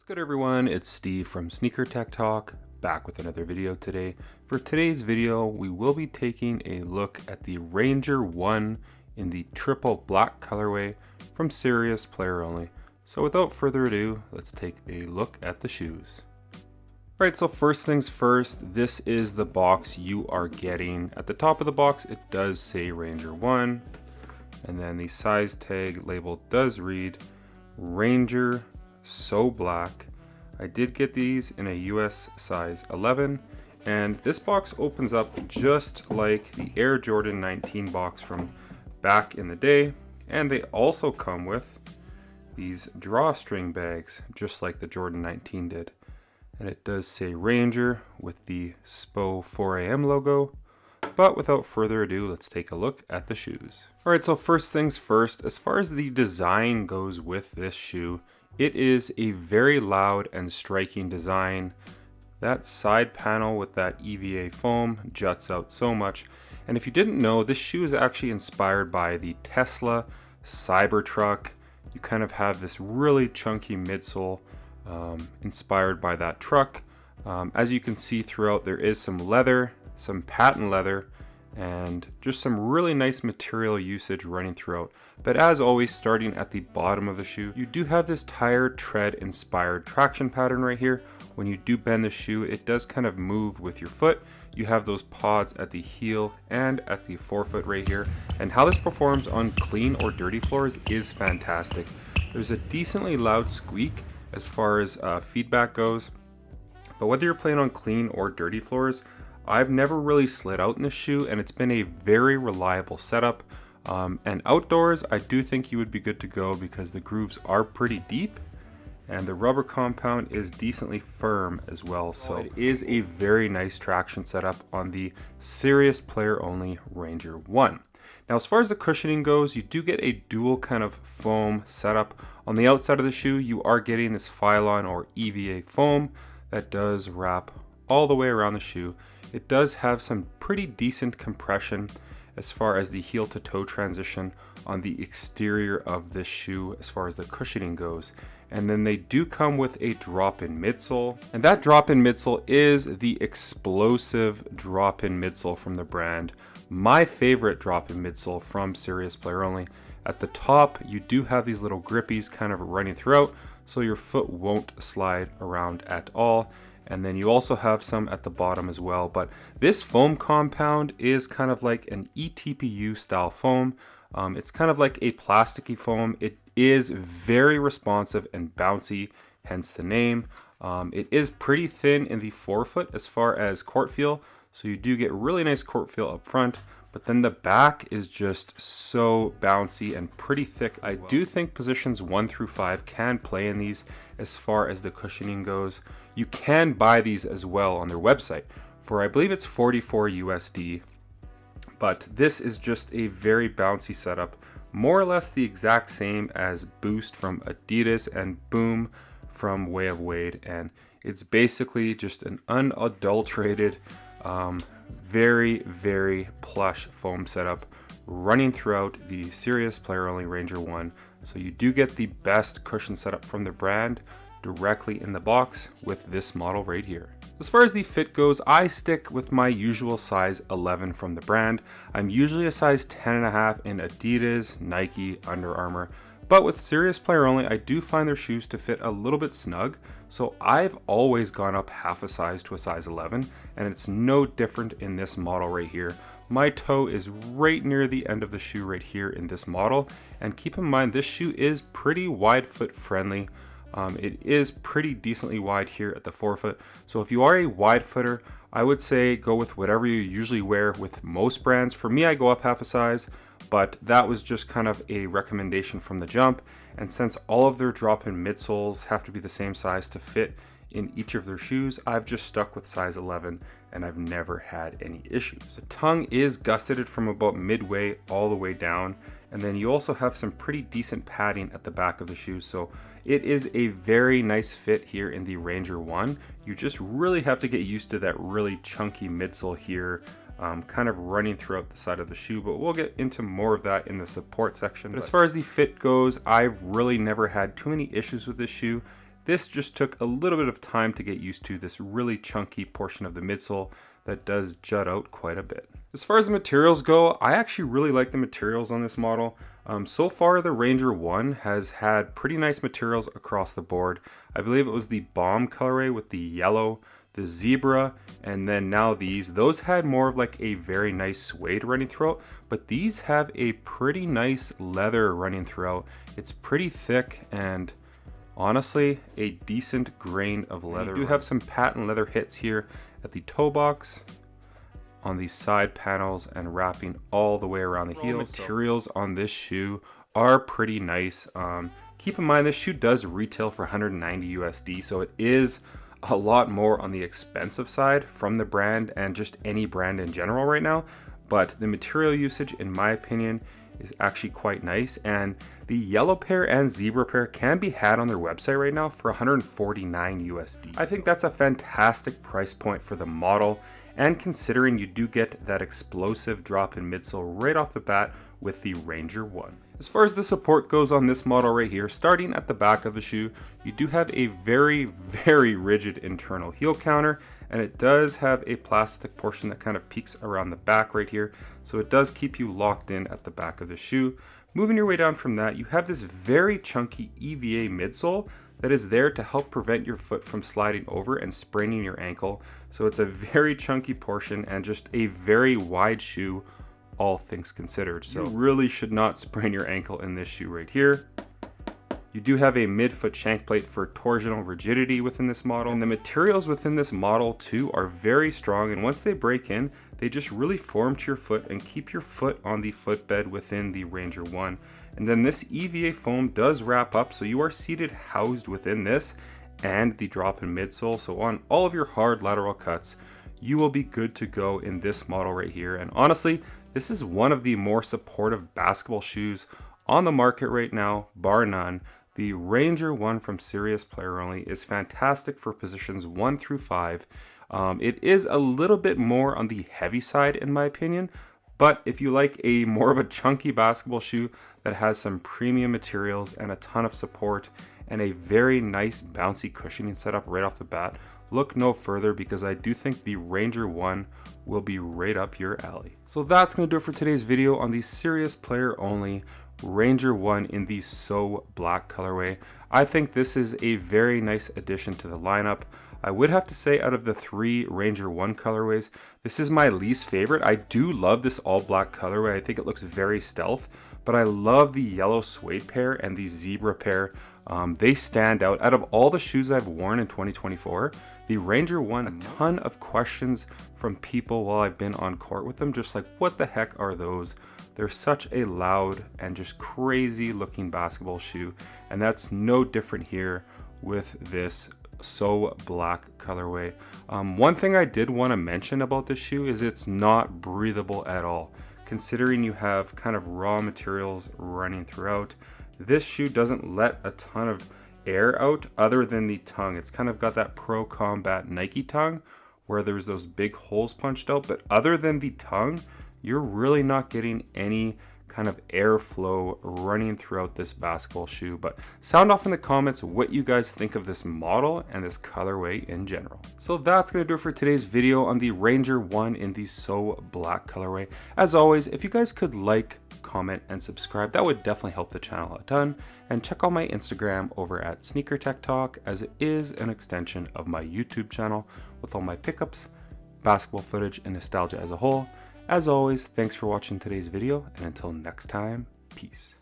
Good everyone, it's Steve from Sneaker Tech Talk, back with another video today. For today's video, we will be taking a look at the Ranger 1 in the triple black colorway from Serious Player Only. So without further ado, let's take a look at the shoes. Alright, so first things first, this is the box you are getting. At the top of the box, it does say Ranger 1, and then the size tag label does read Ranger So Black. I did get these in a US size 11, and this box opens up just like the Air Jordan 19 box from back in the day, and they also come with these drawstring bags just like the Jordan 19 did. And it does say Ranger with the SPO 4AM logo. But without further ado, let's take a look at the shoes. Alright, so first things first, as far as the design goes with this shoe, it is a very loud and striking design. That side panel with that EVA foam juts out so much. And if you didn't know, this shoe is actually inspired by the Tesla Cybertruck. You kind of have this really chunky midsole inspired by that truck. As you can see throughout, there is some leather, some patent leather, and just some really nice material usage running throughout. But as always, starting at the bottom of the shoe, you do have this tire tread inspired traction pattern right here. When you do bend the shoe, it does kind of move with your foot. You have those pods at the heel and at the forefoot right here. And how this performs on clean or dirty floors is fantastic. There's a decently loud squeak as far as feedback goes. But whether you're playing on clean or dirty floors, I've never really slid out in this shoe, and it's been a very reliable setup. And outdoors, I do think you would be good to go because the grooves are pretty deep and the rubber compound is decently firm as well. So it is a very nice traction setup on the Serious Player Only Ranger 1. Now, as far as the cushioning goes, you do get a dual kind of foam setup. On the outside of the shoe, you are getting this Phylon or EVA foam that does wrap all the way around the shoe. It does have some pretty decent compression as far as the heel to toe transition on the exterior of this shoe as far as the cushioning goes. And then they do come with a drop-in midsole, and that drop-in midsole is the explosive drop-in midsole from the brand. My favorite drop-in midsole from Serious Player Only. At the top, you do have these little grippies kind of running throughout, so your foot won't slide around at all. And then you also have some at the bottom as well. But this foam compound is kind of like an eTPU style foam. It's kind of like a plasticky foam. It is very responsive and bouncy, hence the name. It is pretty thin in the forefoot as far as court feel. So you do get really nice court feel up front. But then the back is just so bouncy and pretty thick. I do think positions 1 through 5 can play in these as far as the cushioning goes. You can buy these as well on their website for, I believe it's 44 USD. But this is just a very bouncy setup, more or less the exact same as Boost from Adidas and Boom from Way of Wade. And it's basically just an unadulterated, very, very plush foam setup running throughout the Serious Player Only Ranger 1. So you do get the best cushion setup from the brand directly in the box with this model right here. As far as the fit goes, I stick with my usual size 11 from the brand. I'm usually a size 10.5 in Adidas, Nike, Under Armour. But with Serious Player Only, I do find their shoes to fit a little bit snug. So I've always gone up half a size to a size 11, and it's no different in this model right here. My toe is right near the end of the shoe right here in this model. And keep in mind, this shoe is pretty wide foot friendly. It is pretty decently wide here at the forefoot. So if you are a wide footer, I would say go with whatever you usually wear with most brands. For me, I go up half a size, but that was just kind of a recommendation from the jump. And since all of their drop-in midsoles have to be the same size to fit in each of their shoes, I've just stuck with size 11 and I've never had any issues. The tongue is gusseted from about midway all the way down, and then you also have some pretty decent padding at the back of the shoe. So it is a very nice fit here in the Ranger 1. You just really have to get used to that really chunky midsole here, kind of running throughout the side of the shoe, but we'll get into more of that in the support section. But as far as the fit goes, I've really never had too many issues with this shoe. This just took a little bit of time to get used to this really chunky portion of the midsole that does jut out quite a bit. As far as the materials go, I actually really like the materials on this model. So far, the Ranger 1 has had pretty nice materials across the board. I believe it was the Bomb colorway with the yellow, the Zebra, and then now these. Those had more of like a very nice suede running throughout, but these have a pretty nice leather running throughout. It's pretty thick and honestly a decent grain of leather. You do have some patent leather hits here at the toe box, on the side panels, and wrapping all the way around the heel. Materials on this shoe are pretty nice. Keep in mind this shoe does retail for 190 USD, so it is a lot more on the expensive side from the brand and just any brand in general right now. But the material usage, in my opinion, is actually quite nice, and the yellow pair and zebra pair can be had on their website right now for 149 USD. I think that's a fantastic price point for the model, and considering you do get that explosive drop in midsole right off the bat with the Ranger 1. As far as the support goes on this model right here, starting at the back of the shoe, you do have a very, very rigid internal heel counter, and it does have a plastic portion that kind of peeks around the back right here, so it does keep you locked in at the back of the shoe. Moving your way down from that, you have this very chunky EVA midsole that is there to help prevent your foot from sliding over and spraining your ankle. So it's a very chunky portion and just a very wide shoe, all things considered. So you really should not sprain your ankle in this shoe right here. You do have a midfoot shank plate for torsional rigidity within this model, and the materials within this model too are very strong, and once they break in, they just really form to your foot and keep your foot on the footbed within the Ranger 1. And then this EVA foam does wrap up, so you are seated housed within this and the drop in midsole. So on all of your hard lateral cuts, you will be good to go in this model right here. And honestly, this is one of the more supportive basketball shoes on the market right now, bar none. The Ranger 1 from Serious Player Only is fantastic for positions 1 through 5. It is a little bit more on the heavy side in my opinion, but if you like a more of a chunky basketball shoe that has some premium materials and a ton of support and a very nice bouncy cushioning setup right off the bat, look no further, because I do think the Ranger 1 will be right up your alley. So that's going to do it for today's video on the Serious Player Only Ranger 1 in the So Black colorway. I think this is a very nice addition to the lineup. I would have to say out of the 3 Ranger 1 colorways, this is my least favorite. I do love this all black colorway. I think it looks very stealth, but I love the yellow suede pair and the zebra pair. They stand out. Out of all the shoes I've worn in 2024, the Ranger 1, a ton of questions from people while I've been on court with them, just like, what the heck are those? They're such a loud and just crazy looking basketball shoe, and that's no different here with this So Black colorway. One thing I did want to mention about this shoe is it's not breathable at all. Considering you have kind of raw materials running throughout, this shoe doesn't let a ton of air out other than the tongue. It's kind of got that Pro Combat Nike tongue where there's those big holes punched out, but other than the tongue, you're really not getting any kind of airflow running throughout this basketball shoe. But sound off in the comments what you guys think of this model and this colorway in general. So that's going to do it for today's video on the Ranger 1 in the So Black colorway. As always, if you guys could like, comment, and subscribe, that would definitely help the channel a ton. And check out my Instagram over at Sneaker Tech Talk, as it is an extension of my YouTube channel with all my pickups, basketball footage, and nostalgia as a whole. As always, thanks for watching today's video, and until next time, peace.